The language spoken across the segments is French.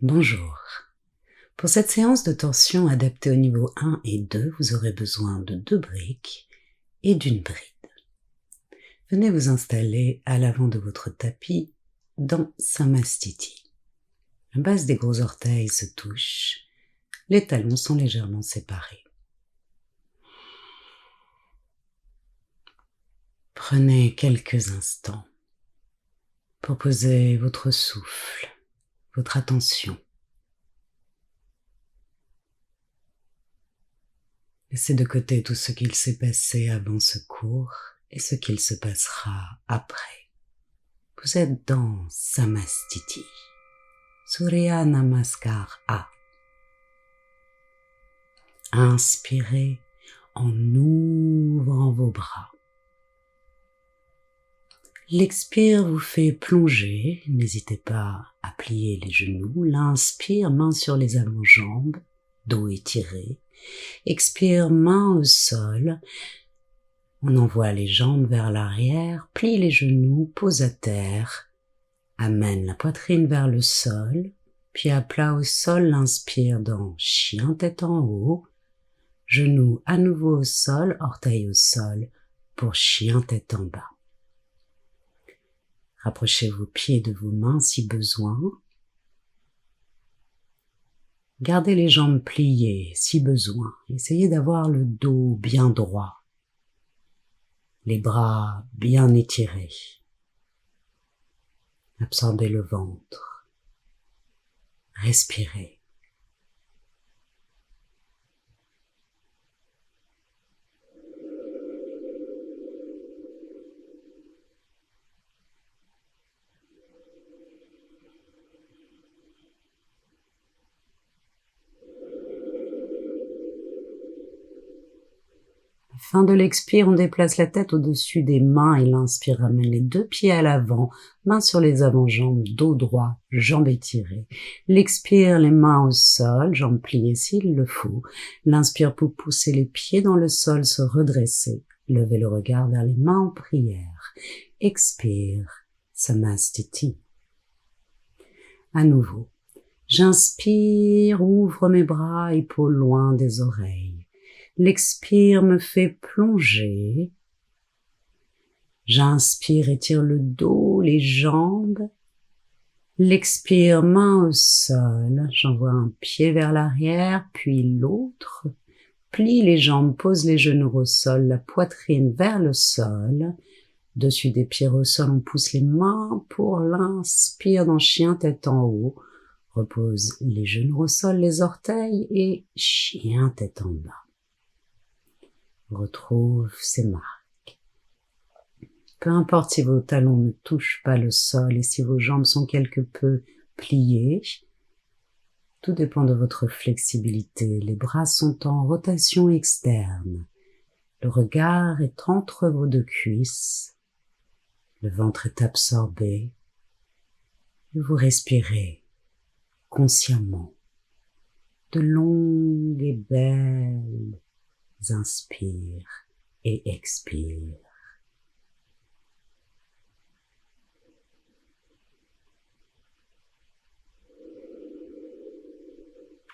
Bonjour. Pour cette séance de torsion adaptée au niveau 1 et 2, vous aurez besoin de 2 briques et d'une bride. Venez vous installer à l'avant de votre tapis dans Samastiti. La base des gros orteils se touche, les talons sont légèrement séparés. Prenez quelques instants pour poser votre souffle, votre attention. Laissez de côté tout ce qu'il s'est passé avant ce cours et ce qu'il se passera après. Vous êtes dans Samastiti, Surya Namaskar A. Inspirez en ouvrant vos bras. L'expire vous fait plonger, n'hésitez pas à plier les genoux. L'inspire, main sur les avant-jambes, dos étiré. Expire, main au sol. On envoie les jambes vers l'arrière, plie les genoux, pose à terre. Amène la poitrine vers le sol, pied à plat au sol, l'inspire dans chien tête en haut. Genoux à nouveau au sol, orteils au sol pour chien tête en bas. Rapprochez vos pieds de vos mains si besoin. Gardez les jambes pliées si besoin. Essayez d'avoir le dos bien droit. Les bras bien étirés. Absorbez le ventre. Respirez. Fin de l'expire, on déplace la tête au-dessus des mains et l'inspire ramène les 2 pieds à l'avant, mains sur les avant-jambes, dos droit, jambes étirées. L'expire, les mains au sol, jambes pliées s'il le faut. L'inspire pour pousser les pieds dans le sol, se redresser. Levez le regard vers les mains en prière. Expire, Samastiti. À nouveau, j'inspire, ouvre mes bras, épaules loin des oreilles. L'expire me fait plonger. J'inspire, étire le dos, les jambes. L'expire, main au sol. J'envoie un pied vers l'arrière, puis l'autre. Plie les jambes, pose les genoux au sol, la poitrine vers le sol. Dessus des pieds au sol, on pousse les mains pour l'inspire dans chien tête en haut. Repose les genoux au sol, les orteils et chien tête en bas. Retrouve ses marques. Peu importe si vos talons ne touchent pas le sol et si vos jambes sont quelque peu pliées, tout dépend de votre flexibilité. Les bras sont en rotation externe. Le regard est entre vos 2 cuisses. Le ventre est absorbé. Et vous respirez consciemment. De longues et belles inspire et expire.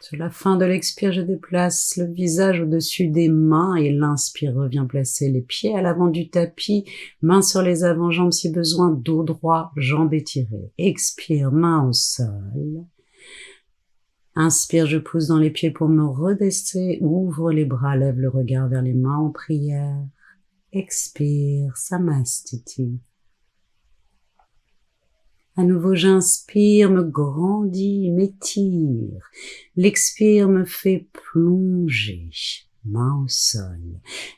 Sur la fin de l'expire, je déplace le visage au-dessus des mains et l'inspire revient placer les pieds à l'avant du tapis, mains sur les avant-jambes si besoin, dos droit, jambes étirées. Expire, main au sol. Inspire, je pousse dans les pieds pour me redresser, ouvre les bras, lève le regard vers les mains en prière. Expire, Samastiti. À nouveau, j'inspire, me grandis, m'étire. L'expire me fait plonger, main au sol.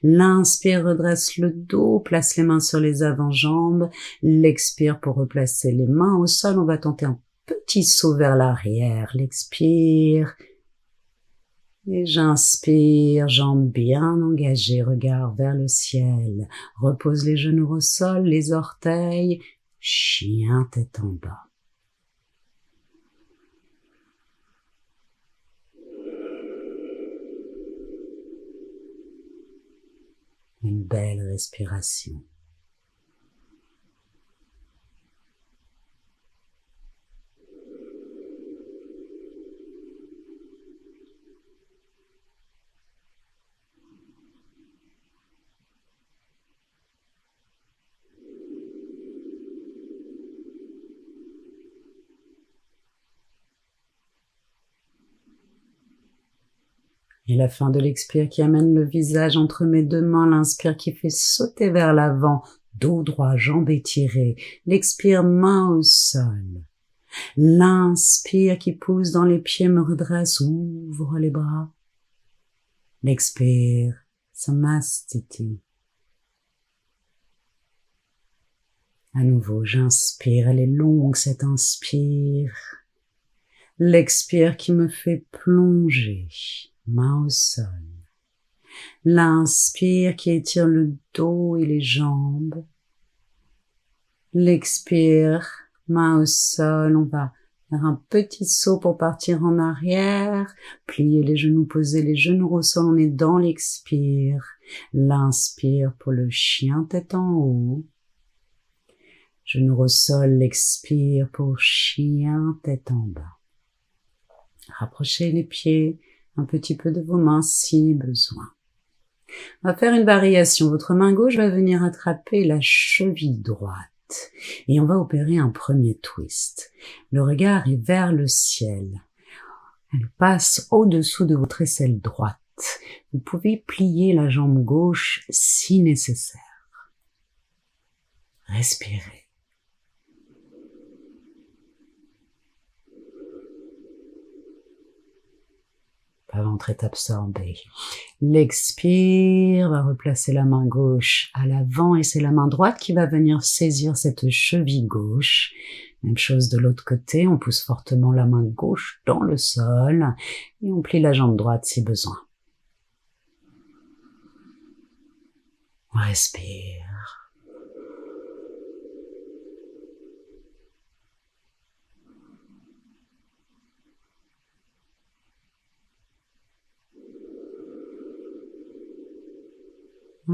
L'inspire redresse le dos, place les mains sur les avant-jambes. L'expire pour replacer les mains au sol, on va tenter un petit saut vers l'arrière. L'expire. Et j'inspire, jambes bien engagées, regard vers le ciel. Repose les genoux au sol, les orteils. Chien tête en bas. Une belle respiration. Et la fin de l'expire qui amène le visage entre mes deux mains, l'inspire qui fait sauter vers l'avant, dos droit, jambes étirées, l'expire main au sol. L'inspire qui pousse dans les pieds me redresse, ouvre les bras. L'expire, samastiti. À nouveau, j'inspire, elle est longue cette inspire. L'expire qui me fait plonger, main au sol. L'inspire qui étire le dos et les jambes. L'expire, main au sol, on va faire un petit saut pour partir en arrière, plier les genoux, poser les genoux au sol, on est dans l'expire. L'inspire pour le chien tête en haut. Genoux au sol, l'expire pour chien tête en bas. Rapprochez les pieds un petit peu de vos mains si besoin. On va faire une variation. Votre main gauche va venir attraper la cheville droite et on va opérer un premier twist. Le regard est vers le ciel. Elle passe au-dessous de votre aisselle droite. Vous pouvez plier la jambe gauche si nécessaire. Respirez. Le ventre est absorbé. L'expire va replacer la main gauche à l'avant et c'est la main droite qui va venir saisir cette cheville gauche. Même chose de l'autre côté, on pousse fortement la main gauche dans le sol et on plie la jambe droite si besoin. On respire.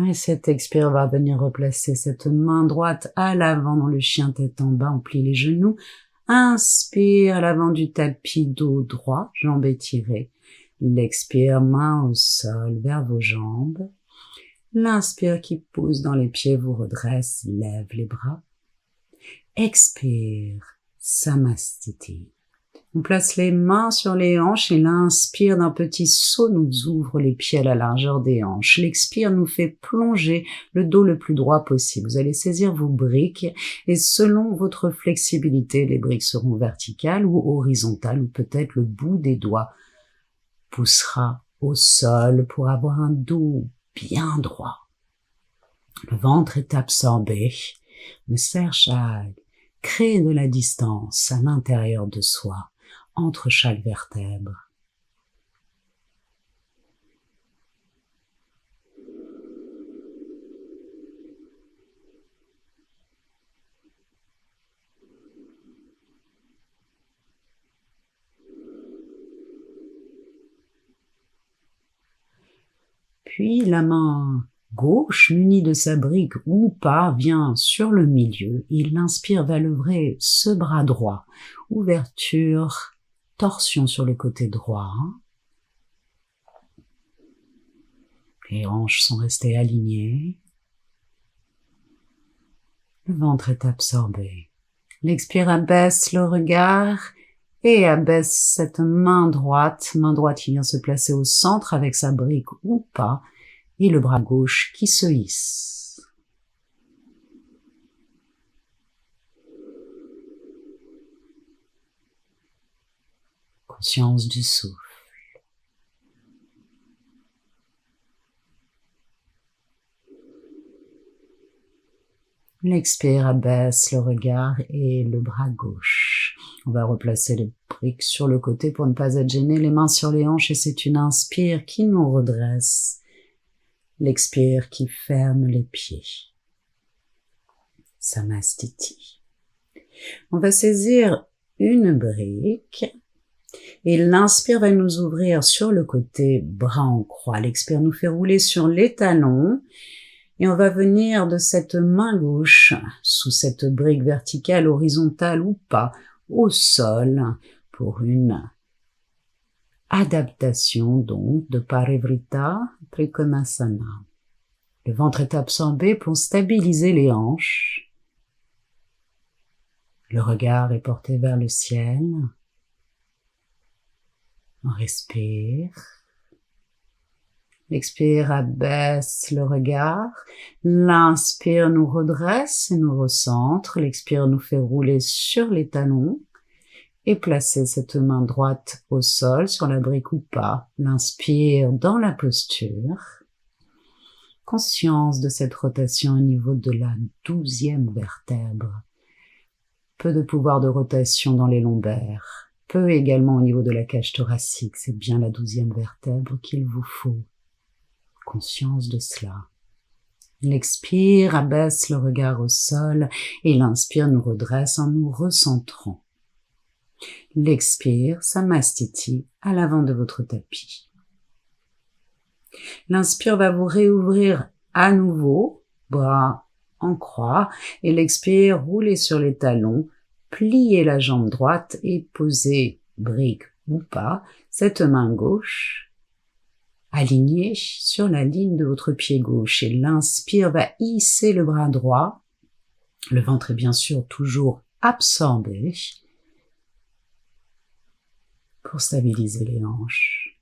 Et cette expire va venir replacer cette main droite à l'avant dans le chien tête en bas, on plie les genoux. Inspire à l'avant du tapis, dos droit, jambes étirées. L'expire, main au sol, vers vos jambes. L'inspire qui pousse dans les pieds vous redresse, lève les bras. Expire, samastiti. On place les mains sur les hanches et l'inspire d'un petit saut nous ouvre les pieds à la largeur des hanches. L'expire nous fait plonger le dos le plus droit possible. Vous allez saisir vos briques et selon votre flexibilité, les briques seront verticales ou horizontales ou peut-être le bout des doigts poussera au sol pour avoir un dos bien droit. Le ventre est absorbé. Le serre-chaque crée de la distance à l'intérieur de soi. Entre chaque vertèbre. Puis la main gauche, munie de sa brique ou pas, vient sur le milieu. Il inspire vers lever ce bras droit. Ouverture, torsion sur le côté droit. Les hanches sont restées alignées. Le ventre est absorbé. L'expire abaisse le regard et abaisse cette main droite qui vient se placer au centre avec sa brique ou pas, et le bras gauche qui se hisse. Conscience du souffle. L'expire abaisse le regard et le bras gauche. On va replacer les briques sur le côté pour ne pas être gêné, les mains sur les hanches et c'est une inspire qui nous redresse. L'expire qui ferme les pieds. Samastiti. On va saisir une brique et l'inspire va nous ouvrir sur le côté, bras en croix. L'expire nous fait rouler sur les talons. Et on va venir de cette main gauche, sous cette brique verticale, horizontale ou pas, au sol, pour une adaptation donc de Parivrtta Trikonasana. Le ventre est absorbé pour stabiliser les hanches. Le regard est porté vers le ciel. On respire. L'expire abaisse le regard. L'inspire nous redresse et nous recentre. L'expire nous fait rouler sur les talons et placer cette main droite au sol, sur la brique ou pas. L'inspire dans la posture. Conscience de cette rotation au niveau de la 12e vertèbre. Peu de pouvoir de rotation dans les lombaires. Peu également au niveau de la cage thoracique. C'est bien la 12e vertèbre qu'il vous faut. Conscience de cela. L'expire abaisse le regard au sol et l'inspire nous redresse en nous recentrant. L'expire samastiti à l'avant de votre tapis. L'inspire va vous réouvrir à nouveau, bras en croix, et l'expire roulez sur les talons, pliez la jambe droite et posez, brique ou pas, cette main gauche alignée sur la ligne de votre pied gauche. Et l'inspire va hisser le bras droit, le ventre est bien sûr toujours absorbé pour stabiliser les hanches.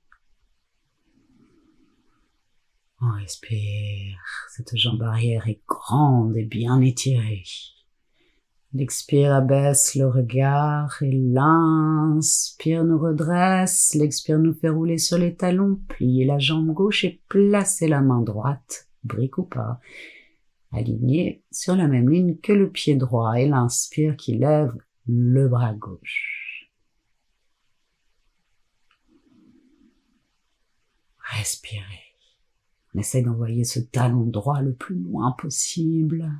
On respire, cette jambe arrière est grande et bien étirée. L'expire abaisse le regard et l'inspire nous redresse. L'expire nous fait rouler sur les talons, plier la jambe gauche et placer la main droite, brique ou pas, alignée sur la même ligne que le pied droit. Et l'inspire qui lève le bras gauche. Respirez. On essaie d'envoyer ce talon droit le plus loin possible.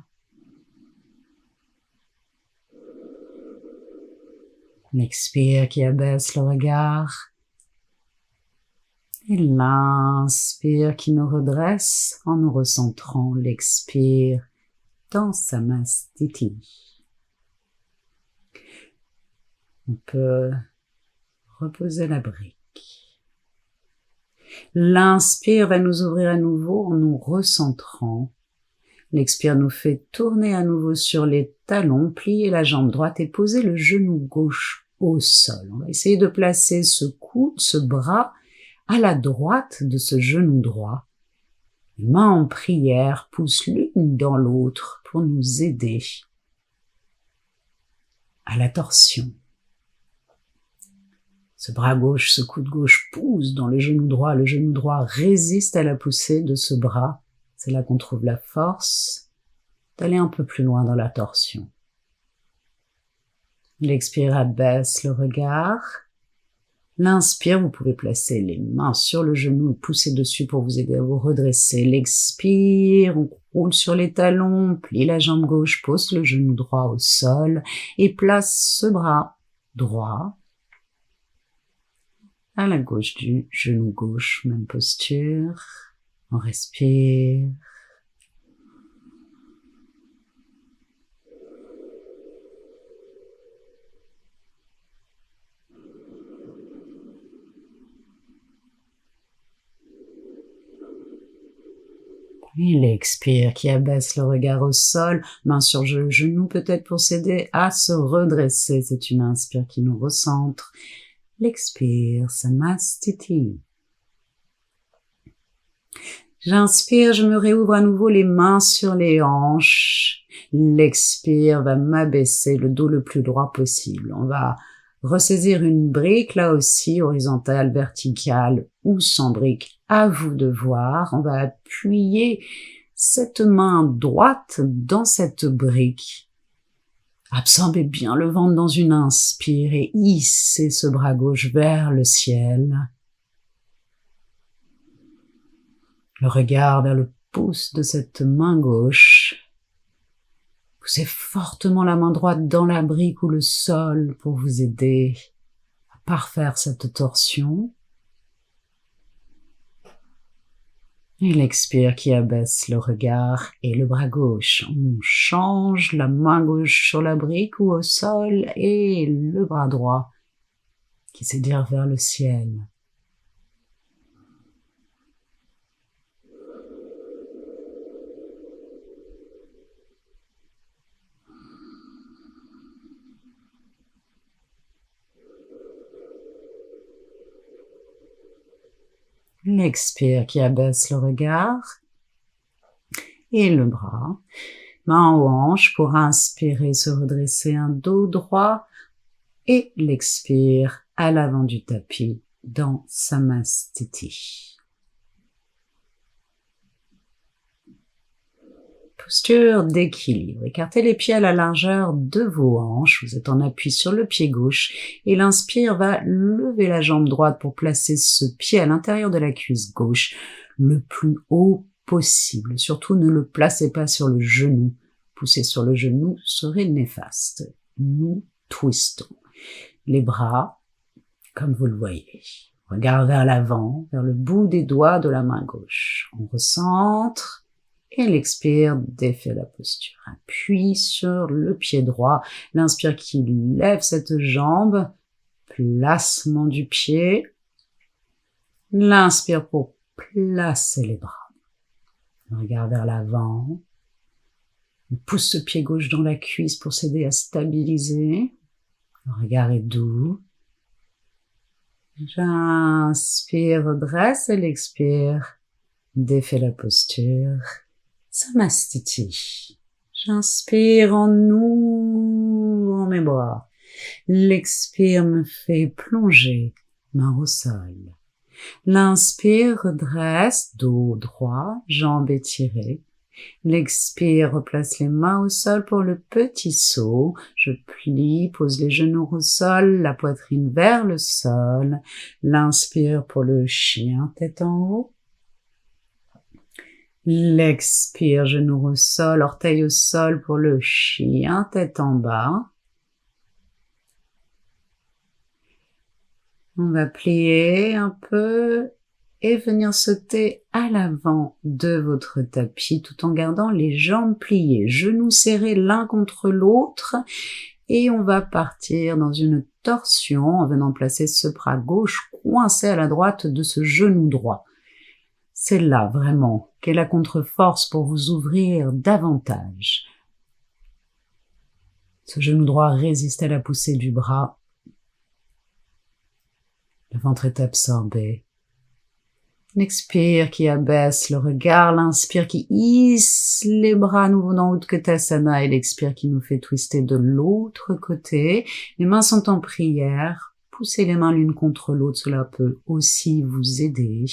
L'expire qui abaisse le regard. Et l'inspire qui nous redresse en nous recentrant. L'expire dans Samastiti. On peut reposer la brique. L'inspire va nous ouvrir à nouveau en nous recentrant. L'expire nous fait tourner à nouveau sur les talons, plier la jambe droite et poser le genou gauche au sol. On va essayer de placer ce coude, ce bras à la droite de ce genou droit. Les mains en prière poussent l'une dans l'autre pour nous aider à la torsion. Ce bras gauche, ce coude gauche pousse dans le genou droit résiste à la poussée de ce bras. C'est là qu'on trouve la force d'aller un peu plus loin dans la torsion. L'expire abaisse le regard. L'inspire, vous pouvez placer les mains sur le genou et pousser dessus pour vous aider à vous redresser. L'expire, on roule sur les talons, plie la jambe gauche, pose le genou droit au sol et place ce bras droit à la gauche du genou gauche, même posture. On respire. Et l'expire qui abaisse le regard au sol, main sur le genou peut-être pour s'aider à se redresser. C'est une inspire qui nous recentre. L'expire, Samastiti. J'inspire, je me réouvre à nouveau les mains sur les hanches. L'expire va m'abaisser le dos le plus droit possible. On va ressaisir une brique, là aussi, horizontale, verticale ou sans brique. À vous de voir. On va appuyer cette main droite dans cette brique. Absorbez bien le ventre dans une inspire et hissez ce bras gauche vers le ciel. Le regard vers le pouce de cette main gauche. Poussez fortement la main droite dans la brique ou le sol pour vous aider à parfaire cette torsion. Et l'expire qui abaisse le regard et le bras gauche. On change la main gauche sur la brique ou au sol et le bras droit qui s'étire vers le ciel. L'expire qui abaisse le regard et le bras. Main aux hanches pour inspirer, se redresser un dos droit et l'expire à l'avant du tapis dans Samastiti. Posture d'équilibre. Écartez les pieds à la largeur de vos hanches. Vous êtes en appui sur le pied gauche et l'inspire va lever la jambe droite pour placer ce pied à l'intérieur de la cuisse gauche le plus haut possible. Surtout, ne le placez pas sur le genou. Pousser sur le genou serait néfaste. Nous twistons. Les bras, comme vous le voyez. Regard vers l'avant, vers le bout des doigts de la main gauche. On recentre. Et l'expire défait la posture. Appuie sur le pied droit. L'inspire qui lève cette jambe. Placement du pied. L'inspire pour placer les bras. Regard vers l'avant. On pousse ce pied gauche dans la cuisse pour s'aider à stabiliser. Le regard est doux. J'inspire, redresse et l'expire. Défait la posture. Samastiti. J'inspire en ouvrant mes bras. L'expire me fait plonger, main au sol. L'inspire redresse, dos droit, jambes étirées. L'expire replace les mains au sol pour le petit saut. Je plie, pose les genoux au sol, la poitrine vers le sol. L'inspire pour le chien, tête en haut. L'expire, genoux au sol, orteils au sol pour le chien, tête en bas. On va plier un peu et venir sauter à l'avant de votre tapis tout en gardant les jambes pliées, genoux serrés l'un contre l'autre et on va partir dans une torsion en venant placer ce bras gauche coincé à la droite de ce genou droit. C'est là, vraiment, qu'est la contre-force pour vous ouvrir davantage. Ce genou droit résiste à la poussée du bras. Le ventre est absorbé. L'expire qui abaisse le regard, l'inspire qui hisse les bras à nouveau dans Utkatasana et l'expire qui nous fait twister de l'autre côté. Les mains sont en prière. Poussez les mains l'une contre l'autre, cela peut aussi vous aider.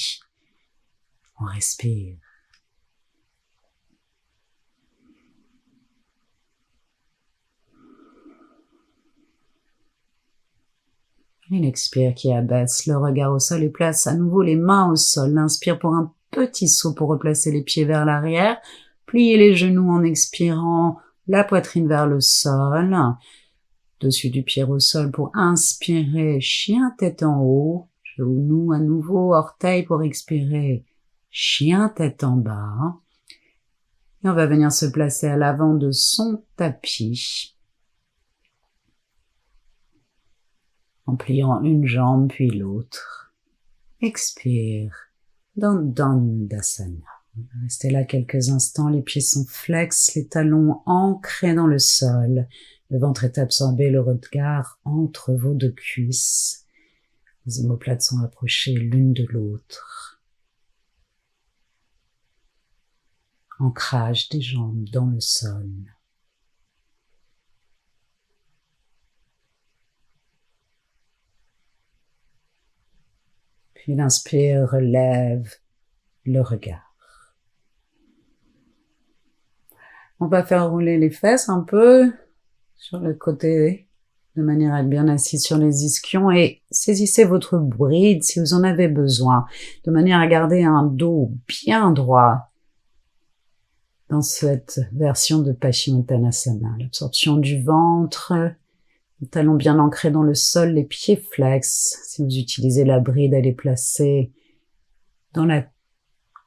On respire. Et l'expire qui abaisse le regard au sol et place à nouveau les mains au sol. L'inspire pour un petit saut pour replacer les pieds vers l'arrière. Pliez les genoux en expirant, la poitrine vers le sol. Dessus du pied au sol pour inspirer, chien tête en haut. Genou à nouveau, orteil pour expirer. Chien tête en bas. Et on va venir se placer à l'avant de son tapis. En pliant une jambe puis l'autre. Expire dans Dandasana. Restez là quelques instants, les pieds sont flex, les talons ancrés dans le sol. Le ventre est absorbé, le regard entre vos deux cuisses. Les omoplates sont approchées l'une de l'autre. Ancrage des jambes dans le sol. Puis l'inspire relève le regard. On va faire rouler les fesses un peu sur le côté de manière à être bien assis sur les ischions et saisissez votre bride si vous en avez besoin, de manière à garder un dos bien droit dans cette version de Paschimottanasana. L'absorption du ventre, les talons bien ancrés dans le sol, les pieds flex. Si vous utilisez la bride, elle est placée dans la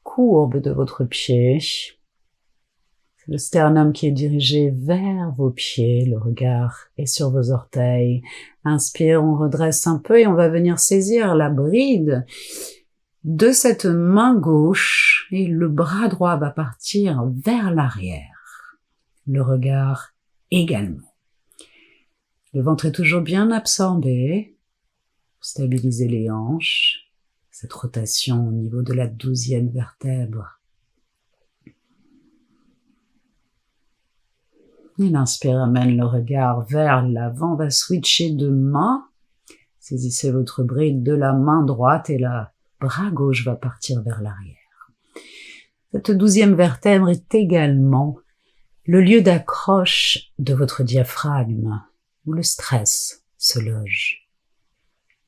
courbe de votre pied. C'est le sternum qui est dirigé vers vos pieds, le regard est sur vos orteils. Inspire, on redresse un peu et on va venir saisir la bride de cette main gauche et le bras droit va partir vers l'arrière. Le regard également. Le ventre est toujours bien absorbé. Stabilisez les hanches. cette rotation au niveau de la 12e vertèbre. Et l'inspire amène le regard vers l'avant, on va switcher de main. Saisissez votre bride de la main droite et le bras gauche va partir vers l'arrière. Cette 12e vertèbre est également le lieu d'accroche de votre diaphragme, où le stress se loge.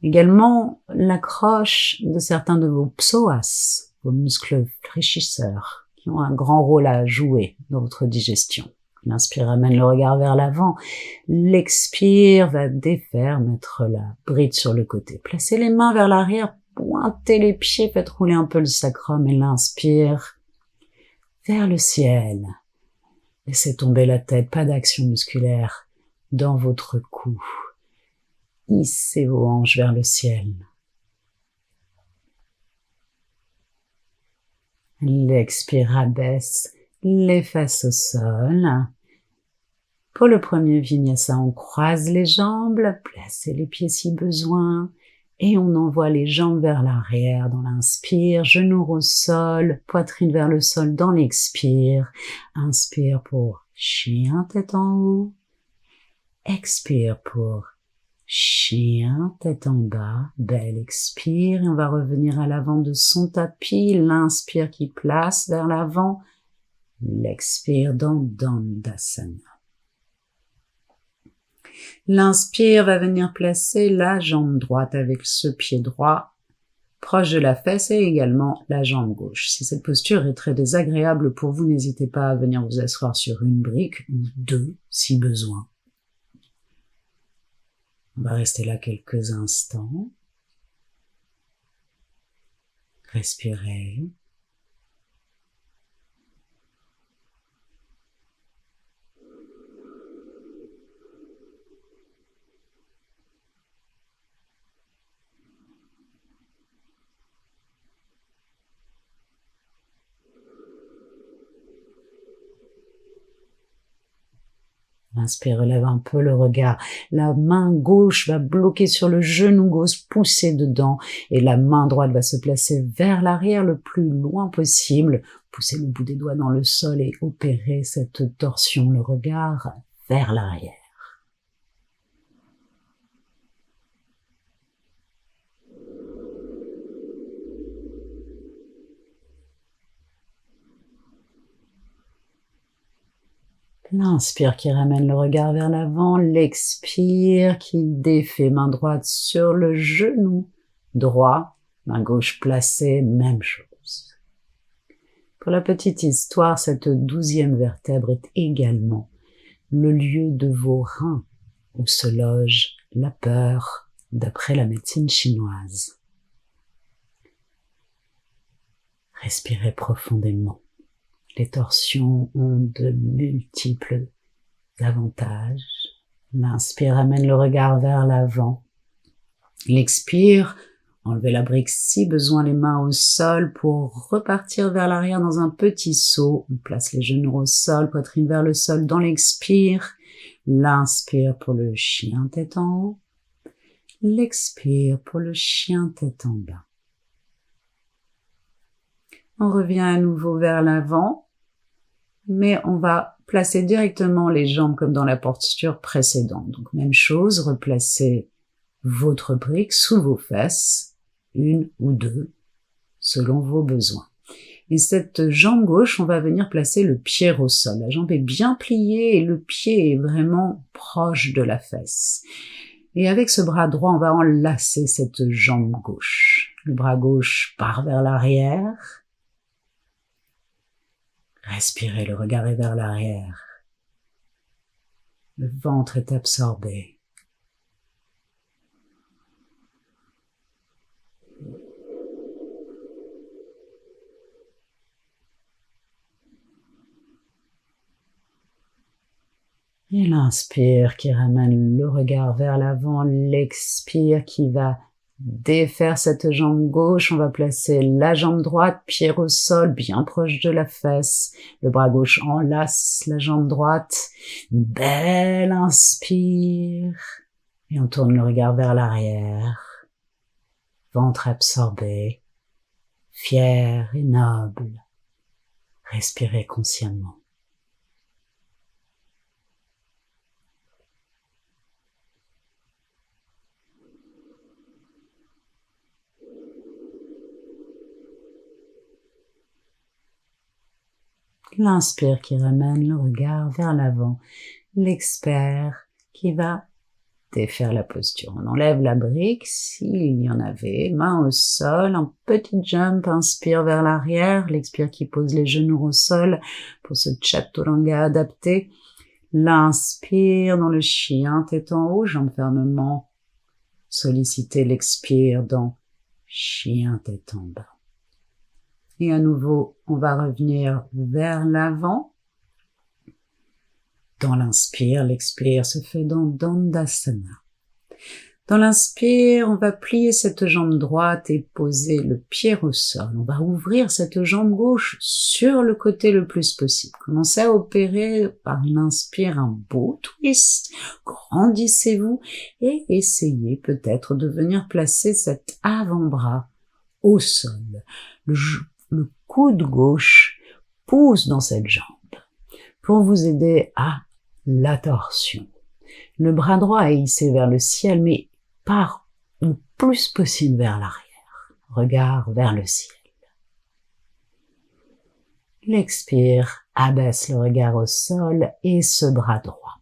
Également l'accroche de certains de vos psoas, vos muscles fléchisseurs, qui ont un grand rôle à jouer dans votre digestion. L'inspire amène le regard vers l'avant, l'expire va défaire, mettre la bride sur le côté. Placez les mains vers l'arrière, pointez les pieds, faites rouler un peu le sacrum et l'inspire vers le ciel. Laissez tomber la tête, pas d'action musculaire dans votre cou. Hissez vos hanches vers le ciel. L'expire abaisse les fesses au sol. Pour le premier vinyasa, on croise les jambes, placez les pieds si besoin et on envoie les jambes vers l'arrière dans l'inspire, genoux au sol, poitrine vers le sol dans l'expire. Inspire pour chien tête en haut, expire pour chien, tête en bas, belle expire, et on va revenir à l'avant de son tapis, l'inspire qui place vers l'avant, l'expire dans Dandasana. L'inspire va venir placer la jambe droite avec ce pied droit proche de la fesse et également la jambe gauche. Si cette posture est très désagréable pour vous, n'hésitez pas à venir vous asseoir sur une brique ou deux si besoin. On va rester là quelques instants. Respirez. Inspire, relève un peu le regard. La main gauche va bloquer sur le genou gauche, pousser dedans. Et la main droite va se placer vers l'arrière le plus loin possible. Poussez le bout des doigts dans le sol et opérez cette torsion, le regard vers l'arrière. L'inspire qui ramène le regard vers l'avant, l'expire qui défait, main droite sur le genou droit, main gauche placée, même chose. Pour la petite histoire, cette 12e vertèbre est également le lieu de vos reins où se loge la peur d'après la médecine chinoise. Respirez profondément. Les torsions ont de multiples avantages. L'inspire amène le regard vers l'avant. L'expire, enlevez la brique si besoin, les mains au sol pour repartir vers l'arrière dans un petit saut. On place les genoux au sol, poitrine vers le sol dans l'expire. L'inspire pour le chien tête en haut. L'expire pour le chien tête en bas. On revient à nouveau vers l'avant. Mais on va placer directement les jambes comme dans la posture précédente. Donc même chose, replacez votre brique sous vos fesses, une ou deux, selon vos besoins. Et cette jambe gauche, on va venir placer le pied au sol. La jambe est bien pliée et le pied est vraiment proche de la fesse. Et avec ce bras droit, on va enlacer cette jambe gauche. Le bras gauche part vers l'arrière. Respirez, le regard est vers l'arrière. Le ventre est absorbé. Et l'inspire qui ramène le regard vers l'avant, l'expire qui va défaire cette jambe gauche, on va placer la jambe droite, pied au sol, bien proche de la fesse. Le bras gauche enlace la jambe droite. Belle inspire. Et on tourne le regard vers l'arrière. ventre absorbé, fier et noble. Respirez consciemment. L'inspire qui ramène le regard vers l'avant. L'expire qui va défaire la posture. On enlève la brique s'il y en avait. Main au sol, un petit jump, inspire vers l'arrière. L'expire qui pose les genoux au sol pour ce chaturanga adapté. L'inspire dans le chien, tête en haut, jambes fermement. Sollicitez l'expire dans chien, tête en bas. Et à nouveau, on va revenir vers l'avant. Dans l'inspire, l'expire se fait dans Dandasana. Dans l'inspire, on va plier cette jambe droite et poser le pied au sol. On va ouvrir cette jambe gauche sur le côté le plus possible. Commencez à opérer par une inspire un beau twist. Grandissez-vous et essayez peut-être de venir placer cet avant-bras au sol. Le coude gauche pousse dans cette jambe pour vous aider à la torsion. Le bras droit est hissé vers le ciel, mais part le plus possible vers l'arrière. Regard vers le ciel. L'expire, abaisse le regard au sol et ce bras droit.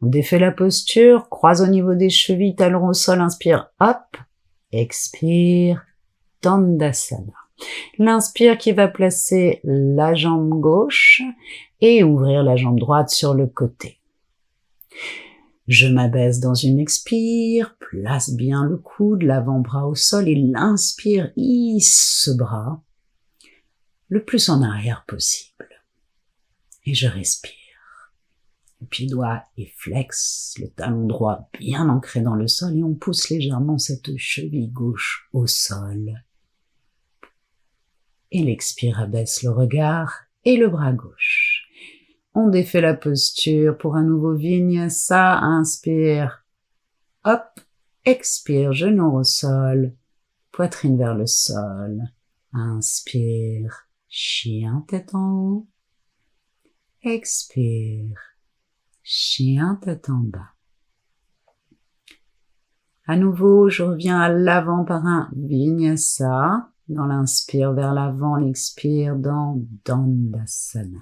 On défait la posture, croise au niveau des chevilles, talons au sol, inspire, hop, expire, Dandasana. L'inspire qui va placer la jambe gauche et ouvrir la jambe droite sur le côté. Je m'abaisse dans une expire, place bien le coude, l'avant-bras au sol et l'inspire, hisse ce bras le plus en arrière possible. Et je respire. Le pied droit est flex, le talon droit bien ancré dans le sol et on pousse légèrement cette cheville gauche au sol. Et l'expire abaisse le regard et le bras gauche. On défait la posture pour un nouveau vinyasa. Inspire, hop, expire, genou au sol, poitrine vers le sol. Inspire, chien tête en haut. Expire, chien tête en bas. À nouveau, je reviens à l'avant par un vinyasa. Dans l'inspire vers l'avant, l'expire dans Dandasana.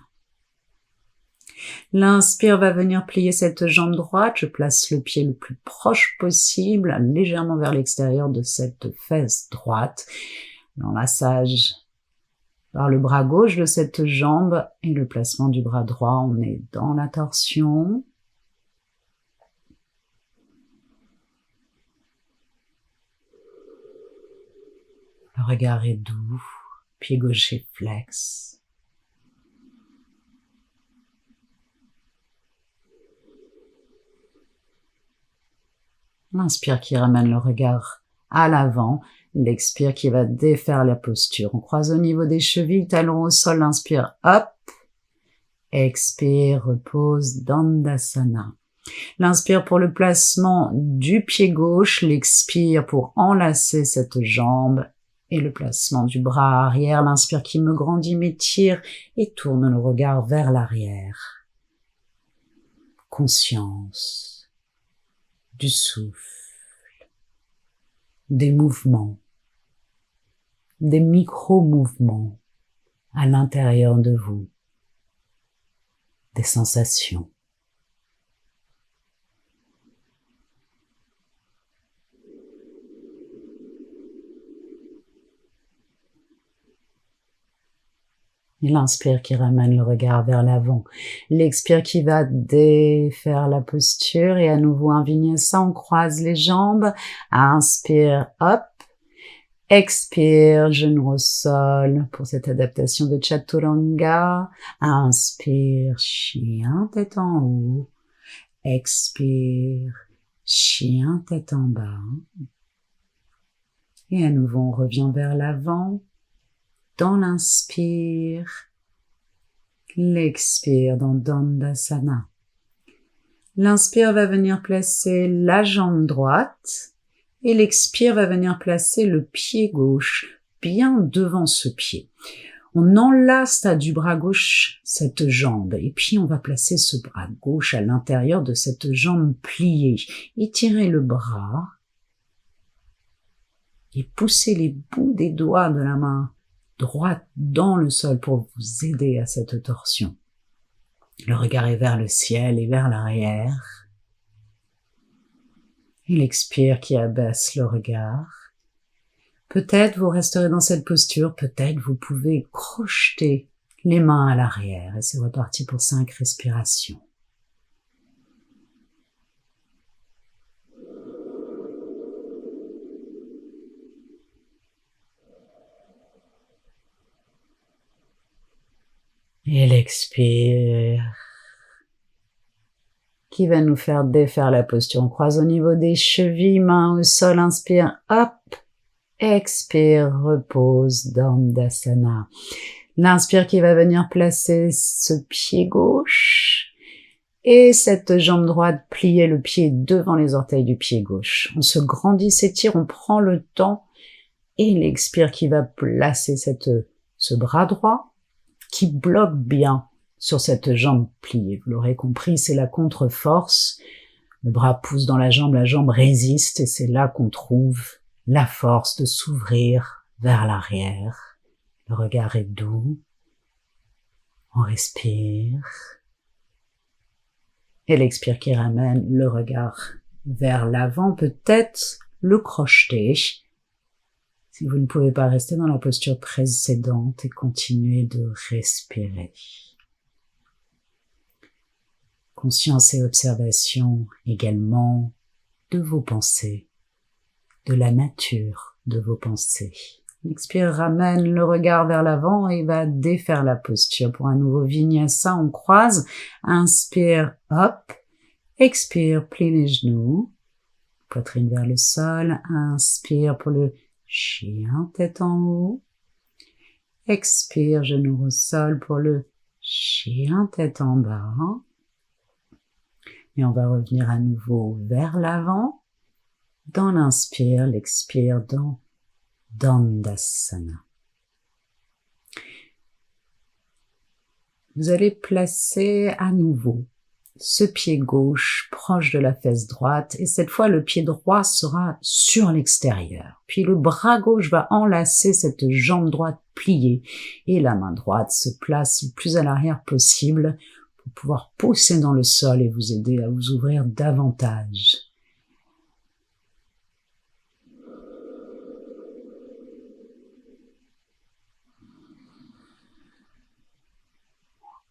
L'inspire va venir plier cette jambe droite. Je place le pied le plus proche possible, légèrement vers l'extérieur de cette fesse droite. L'enlaçage par le bras gauche de cette jambe et le placement du bras droit. On est dans la torsion. Le regard est doux, pied gauche est flex. L'inspire qui ramène le regard à l'avant, l'expire qui va défaire la posture. On croise au niveau des chevilles, talons au sol, inspire, hop. Expire, repose, Dandasana. L'inspire pour le placement du pied gauche, l'expire pour enlacer cette jambe. Et le placement du bras arrière, l'inspire qui me grandit, m'étire et tourne le regard vers l'arrière. Conscience du souffle, des mouvements, des micro-mouvements à l'intérieur de vous, des sensations. Et l'inspire qui ramène le regard vers l'avant. L'expire qui va défaire la posture et à nouveau un vinyasa, on croise les jambes. Inspire, hop. Expire, genou au sol pour cette adaptation de chaturanga. Inspire, chien tête en haut. Expire, chien tête en bas. Et à nouveau, on revient vers l'avant. Dans l'inspire, l'expire dans Dandasana. L'inspire va venir placer la jambe droite Et l'expire va venir placer le pied gauche bien devant ce pied. On enlace du bras gauche cette jambe et puis on va placer ce bras gauche à l'intérieur de cette jambe pliée. Étirez le bras et poussez les bouts des doigts de la main droite dans le sol pour vous aider à cette torsion. Le regard est vers le ciel et vers l'arrière. Et l'expire qui abaisse le regard. Peut-être vous resterez dans cette posture, peut-être vous pouvez crocheter les mains à l'arrière. Et c'est reparti pour 5 respirations. Et l'expire qui va nous faire défaire la posture. On croise au niveau des chevilles, mains au sol, inspire, hop. Expire, repose, Dandasana. L'inspire qui va venir placer ce pied gauche et cette jambe droite, plier le pied devant les orteils du pied gauche. On se grandit, s'étire, on prend le temps et l'expire qui va placer ce bras droit qui bloque bien sur cette jambe pliée. Vous l'aurez compris, c'est la contre-force. Le bras pousse dans la jambe résiste et c'est là qu'on trouve la force de s'ouvrir vers l'arrière. Le regard est doux. On respire. Et l'expire qui ramène le regard vers l'avant, peut-être le crocheter. Si vous ne pouvez pas rester dans la posture précédente et continuer de respirer. Conscience et observation également de vos pensées, de la nature de vos pensées. L'expire ramène le regard vers l'avant et va défaire la posture. Pour un nouveau vinyasa, on croise. Inspire, hop. Expire, plie les genoux. Poitrine vers le sol. Inspire pour le chien, tête en haut. Expire, genoux au sol pour le chien, tête en bas. Et on va revenir à nouveau vers l'avant. Dans l'inspire, l'expire dans Dandasana. Vous allez placer à nouveau ce pied gauche proche de la fesse droite et cette fois le pied droit sera sur l'extérieur. Puis le bras gauche va enlacer cette jambe droite pliée et la main droite se place le plus à l'arrière possible pour pouvoir pousser dans le sol et vous aider à vous ouvrir davantage.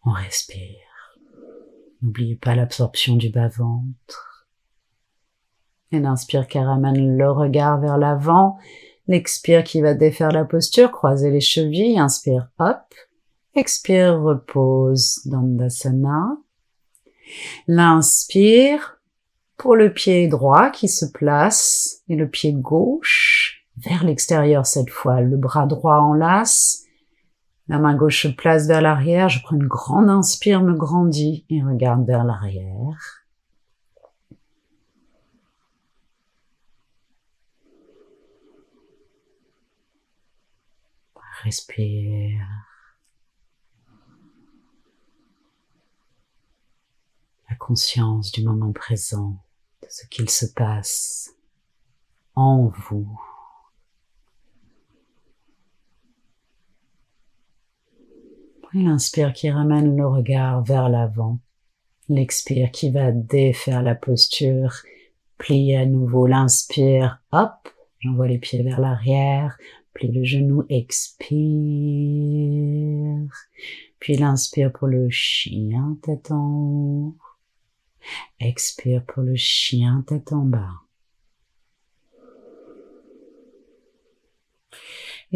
On respire. N'oubliez pas l'absorption du bas-ventre. Et l'inspire qui ramène le regard vers l'avant. L'expire qui va défaire la posture, croiser les chevilles. Inspire, hop. Expire, repose, Dandasana. L'inspire pour le pied droit qui se place et le pied gauche vers l'extérieur cette fois. Le bras droit enlace. La main gauche se place vers l'arrière, je prends une grande inspire, me grandis et regarde vers l'arrière. Respire. La conscience du moment présent, de ce qu'il se passe en vous. L'inspire qui ramène le regard vers l'avant. L'expire qui va défaire la posture. Plie à nouveau l'inspire. Hop, j'envoie les pieds vers l'arrière. Plie le genou. Expire. Puis l'inspire pour le chien, tête en haut. Expire pour le chien, tête en bas.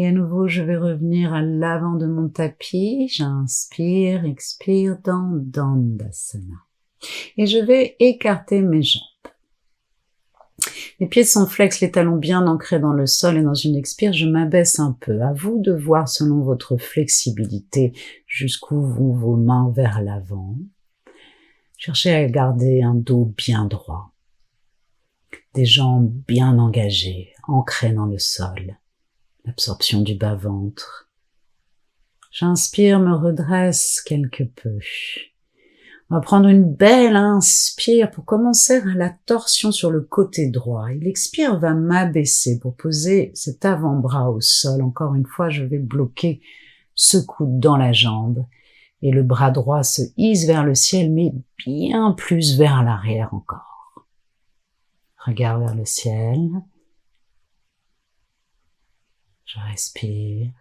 Et à nouveau, je vais revenir à l'avant de mon tapis. J'inspire, expire dans Dandasana. Et je vais écarter mes jambes. Les pieds sont flex, les talons bien ancrés dans le sol et dans une expire, je m'abaisse un peu. À vous de voir selon votre flexibilité jusqu'où vont vos mains vers l'avant. Cherchez à garder un dos bien droit. des jambes bien engagées, ancrées dans le sol, l'absorption du bas-ventre. J'inspire, me redresse quelque peu. On va prendre une belle inspire pour commencer à la torsion sur le côté droit. Et l'expire va m'abaisser pour poser cet avant-bras au sol. Encore une fois, je vais bloquer ce coude dans la jambe. Et le bras droit se hisse vers le ciel, mais bien plus vers l'arrière encore. Regard vers le ciel. Je respire.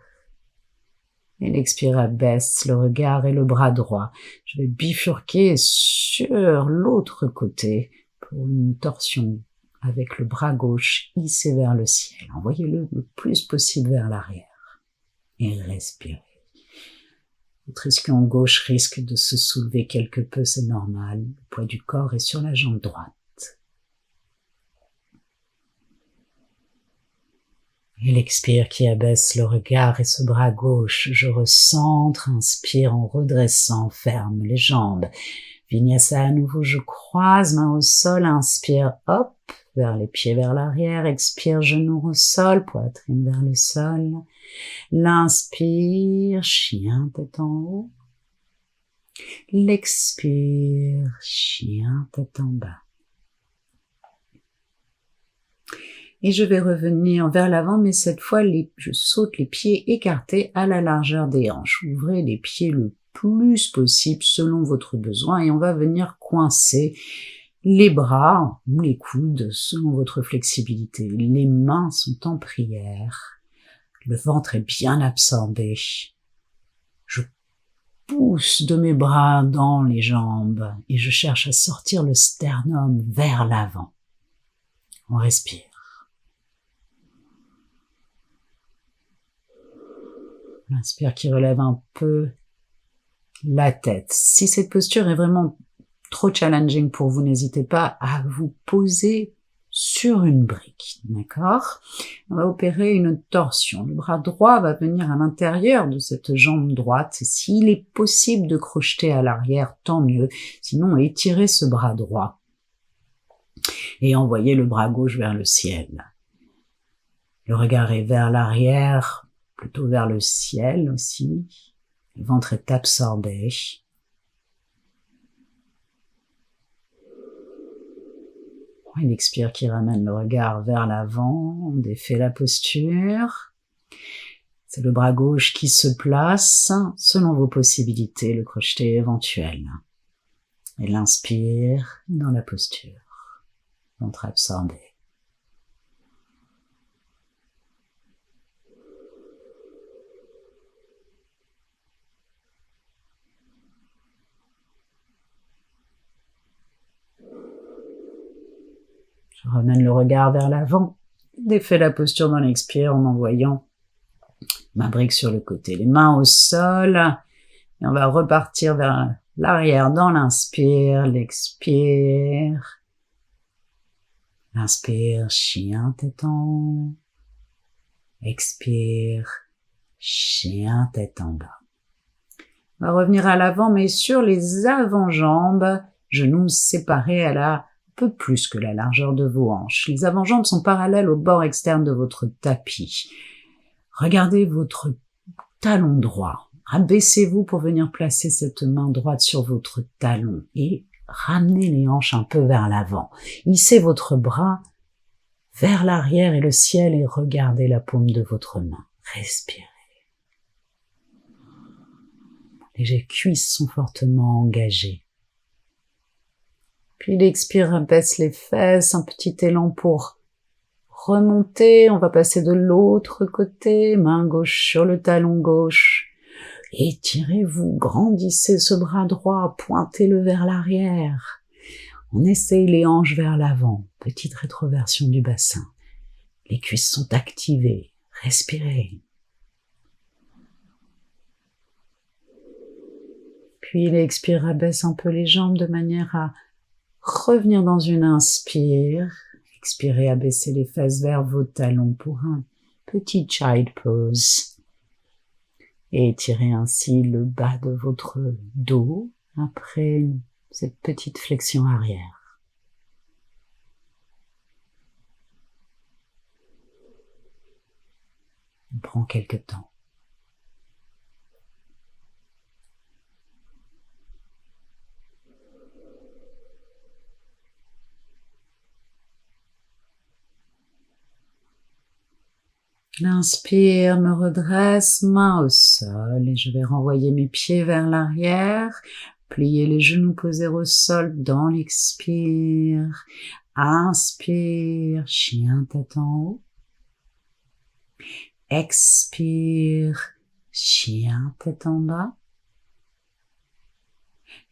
Et l'expire abaisse le regard et le bras droit. Je vais bifurquer sur l'autre côté pour une torsion avec le bras gauche hissé vers le ciel. Envoyez-le le plus possible vers l'arrière. Et respirez. Votre ischion gauche risque de se soulever quelque peu, c'est normal. Le poids du corps est sur la jambe droite. Et l'expire qui abaisse le regard et ce bras gauche. Je recentre, inspire en redressant, ferme les jambes. Vinyasa à nouveau, je croise, main au sol, inspire, hop, vers les pieds vers l'arrière, expire, genou au sol, poitrine vers le sol. L'inspire, chien tête en haut. L'expire, chien tête en bas. Et je vais revenir vers l'avant, mais cette fois, je saute les pieds écartés à la largeur des hanches. Ouvrez les pieds le plus possible selon votre besoin et on va venir coincer les bras ou les coudes selon votre flexibilité. Les mains sont en prière. Le ventre est bien absorbé. Je pousse de mes bras dans les jambes et je cherche à sortir le sternum vers l'avant. On respire. L'inspire qui relève un peu la tête. Si cette posture est vraiment trop challenging pour vous, n'hésitez pas à vous poser sur une brique, d'accord? On va opérer une torsion. Le bras droit va venir à l'intérieur de cette jambe droite. Et s'il est possible de crocheter à l'arrière, tant mieux. Sinon, étirez ce bras droit et envoyez le bras gauche vers le ciel. Le regard est vers l'arrière, plutôt vers le ciel aussi. Le ventre est absorbé. Une expire qui ramène le regard vers l'avant. On défait la posture. C'est le bras gauche qui se place selon vos possibilités, le crocheté éventuel. Et l'inspire dans la posture. Ventre absorbé. Je ramène le regard vers l'avant, défais la posture dans l'expire en envoyant ma brique sur le côté. Les mains au sol, et on va repartir vers l'arrière dans l'inspire, l'expire. Inspire, chien tête en haut. Expire, chien tête en bas. On va revenir à l'avant, mais sur les avant-jambes, genoux séparés à un peu plus que la largeur de vos hanches. Les avant-jambes sont parallèles au bord externe de votre tapis. Regardez votre talon droit. Abaissez-vous pour venir placer cette main droite sur votre talon et ramenez les hanches un peu vers l'avant. Hissez votre bras vers l'arrière et le ciel et regardez la paume de votre main. Respirez. Les cuisses sont fortement engagées. Puis l'expire, abaisse les fesses, un petit élan pour remonter. On va passer de l'autre côté, main gauche sur le talon gauche. Étirez-vous, grandissez ce bras droit, pointez-le vers l'arrière. On essaye les hanches vers l'avant, petite rétroversion du bassin. Les cuisses sont activées, respirez. Puis l'expire, abaisse un peu les jambes de manière à revenir dans une inspire. Expirez, abaissez les fesses vers vos talons pour un petit child pose. Et étirez ainsi le bas de votre dos après cette petite flexion arrière. On prend quelques temps. L'inspire me redresse, main au sol, et je vais renvoyer mes pieds vers l'arrière, plier les genoux posés au sol dans l'expire. Inspire, chien tête en haut. Expire, chien tête en bas.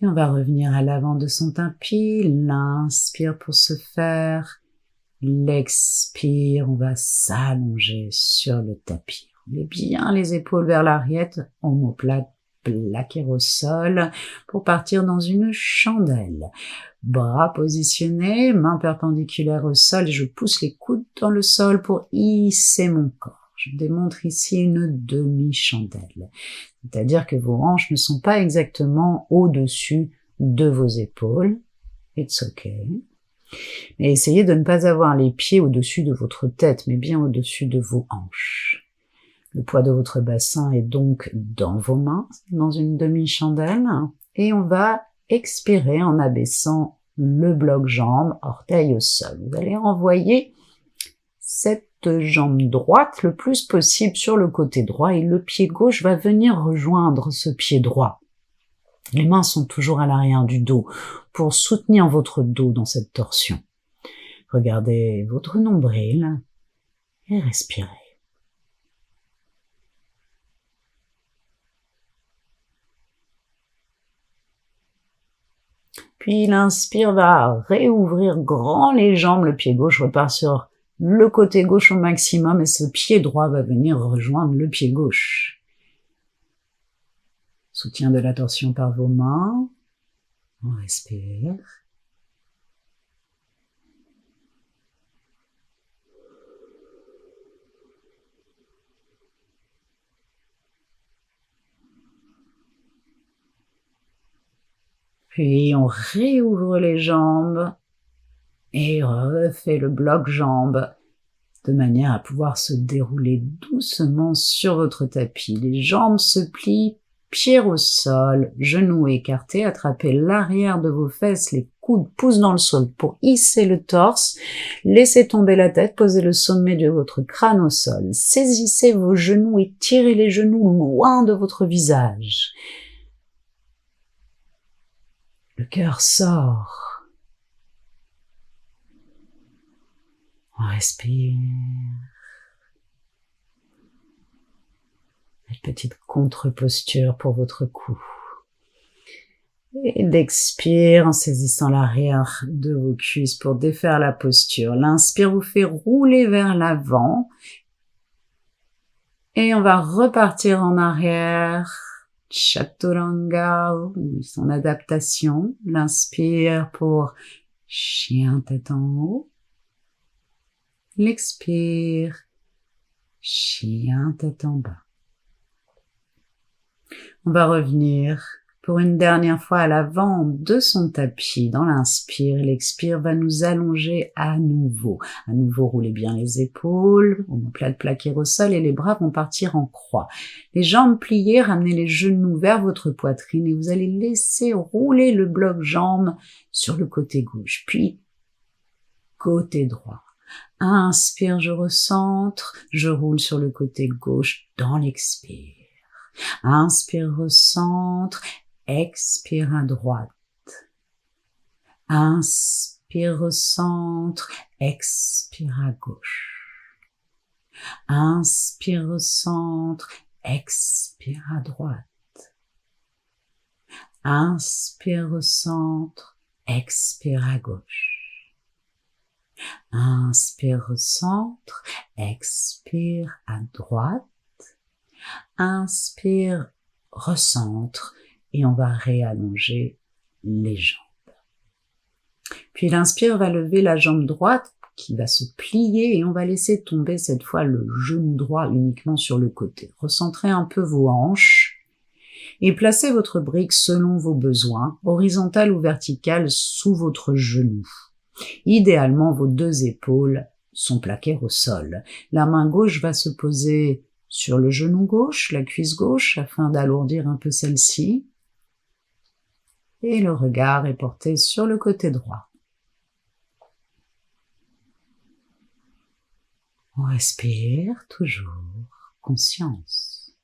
Et on va revenir à l'avant de son tapis. L'inspire pour se faire. L'expire, on va s'allonger sur le tapis. Roulez bien les épaules vers l'arrière, omoplate plaqué au sol pour partir dans une chandelle. Bras positionnés, mains perpendiculaires au sol et je pousse les coudes dans le sol pour hisser mon corps. Je démontre ici une demi-chandelle. C'est-à-dire que vos hanches ne sont pas exactement au-dessus de vos épaules. It's okay. Mais essayez de ne pas avoir les pieds au-dessus de votre tête, mais bien au-dessus de vos hanches. Le poids de votre bassin est donc dans vos mains, dans une demi-chandelle, et on va expirer en abaissant le bloc-jambe, orteil au sol. Vous allez renvoyer cette jambe droite le plus possible sur le côté droit et le pied gauche va venir rejoindre ce pied droit. Les mains sont toujours à l'arrière du dos pour soutenir votre dos dans cette torsion. Regardez votre nombril et respirez. Puis l'inspire va réouvrir grand les jambes, le pied gauche repart sur le côté gauche au maximum et ce pied droit va venir rejoindre le pied gauche. Soutien de la torsion par vos mains. On respire. Puis on réouvre les jambes et refait le bloc-jambe de manière à pouvoir se dérouler doucement sur votre tapis. Les jambes se plient, pieds au sol, genoux écartés, attrapez l'arrière de vos fesses, les coudes poussent dans le sol pour hisser le torse, laissez tomber la tête, posez le sommet de votre crâne au sol, saisissez vos genoux et tirez les genoux loin de votre visage. Le cœur sort. On respire. Une petite contre-posture pour votre cou. Et l'expire en saisissant l'arrière de vos cuisses pour défaire la posture. L'inspire vous fait rouler vers l'avant. Et on va repartir en arrière. Chaturanga, son adaptation. L'inspire pour chien tête en haut. L'expire, chien tête en bas. On va revenir pour une dernière fois à l'avant de son tapis. Dans l'inspire, l'expire va nous allonger à nouveau. À nouveau, roulez bien les épaules, omoplate plaqué au sol et les bras vont partir en croix. Les jambes pliées, ramenez les genoux vers votre poitrine et vous allez laisser rouler le bloc-jambe sur le côté gauche, puis côté droit. Inspire, je recentre, je roule sur le côté gauche dans l'expire. Inspire, recentre, expire à droite. Inspire, recentre, expire à gauche. Inspire, recentre, expire à droite. Inspire, recentre, expire à gauche. Inspire, recentre, expire à droite. Inspire, recentre et on va réallonger les jambes. Puis l'inspire va lever la jambe droite qui va se plier et on va laisser tomber cette fois le genou droit uniquement sur le côté. Recentrez un peu vos hanches et placez votre brique selon vos besoins, horizontale ou verticale sous votre genou. Idéalement, vos deux épaules sont plaquées au sol. La main gauche va se poser sur le genou gauche, la cuisse gauche, afin d'alourdir un peu celle-ci. Et le regard est porté sur le côté droit. On respire toujours, conscience.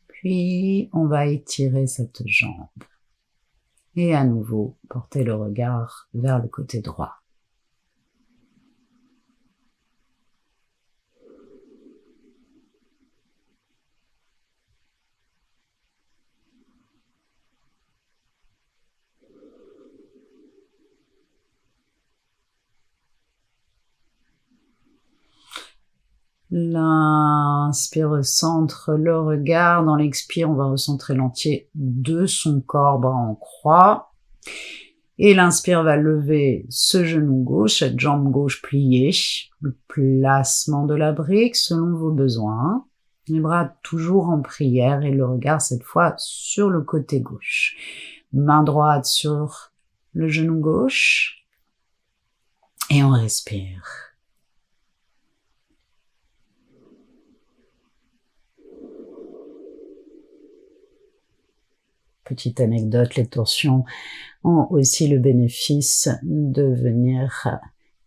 Puis, on va étirer cette jambe. Et à nouveau, porter le regard vers le côté droit. L'inspire recentre le regard. Dans l'expire, on va recentrer l'entier de son corps, bras en croix. Et l'inspire va lever ce genou gauche, cette jambe gauche pliée. Le placement de la brique selon vos besoins. Les bras toujours en prière et le regard cette fois sur le côté gauche. Main droite sur le genou gauche. Et on respire. Petite anecdote, les torsions ont aussi le bénéfice de venir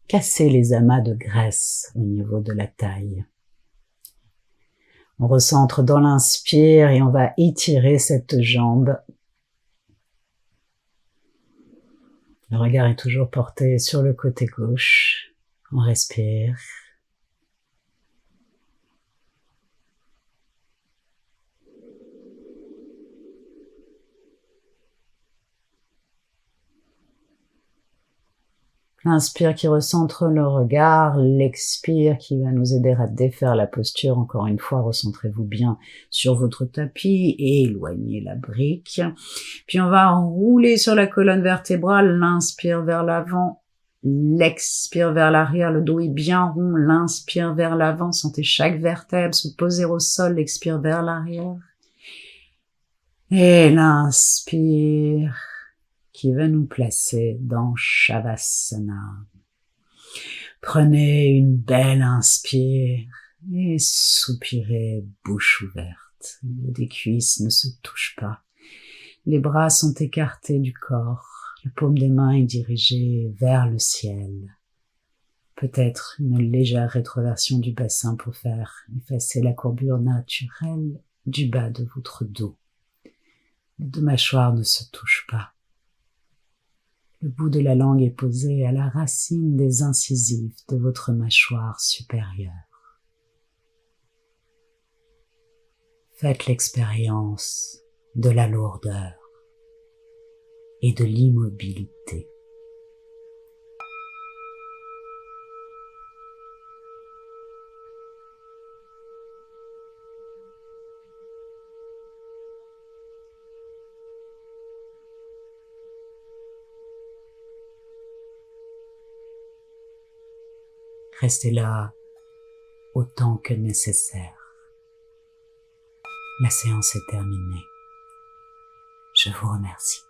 casser les amas de graisse au niveau de la taille. On recentre dans l'inspire et on va étirer cette jambe. Le regard est toujours porté sur le côté gauche. On respire. L'inspire qui recentre le regard, l'expire qui va nous aider à défaire la posture. Encore une fois, recentrez-vous bien sur votre tapis et éloignez la brique. Puis on va rouler sur la colonne vertébrale, l'inspire vers l'avant, l'expire vers l'arrière, le dos est bien rond, l'inspire vers l'avant, sentez chaque vertèbre se poser au sol, l'expire vers l'arrière. Et l'inspire qui va nous placer dans Shavasana. Prenez une belle inspire et soupirez bouche ouverte. Le niveau des cuisses ne se touche pas. Les bras sont écartés du corps. La paume des mains est dirigée vers le ciel. Peut-être une légère rétroversion du bassin pour faire effacer la courbure naturelle du bas de votre dos. Les deux mâchoires ne se touchent pas. Le bout de la langue est posé à la racine des incisives de votre mâchoire supérieure. Faites l'expérience de la lourdeur et de l'immobilité. Restez là autant que nécessaire. La séance est terminée. Je vous remercie.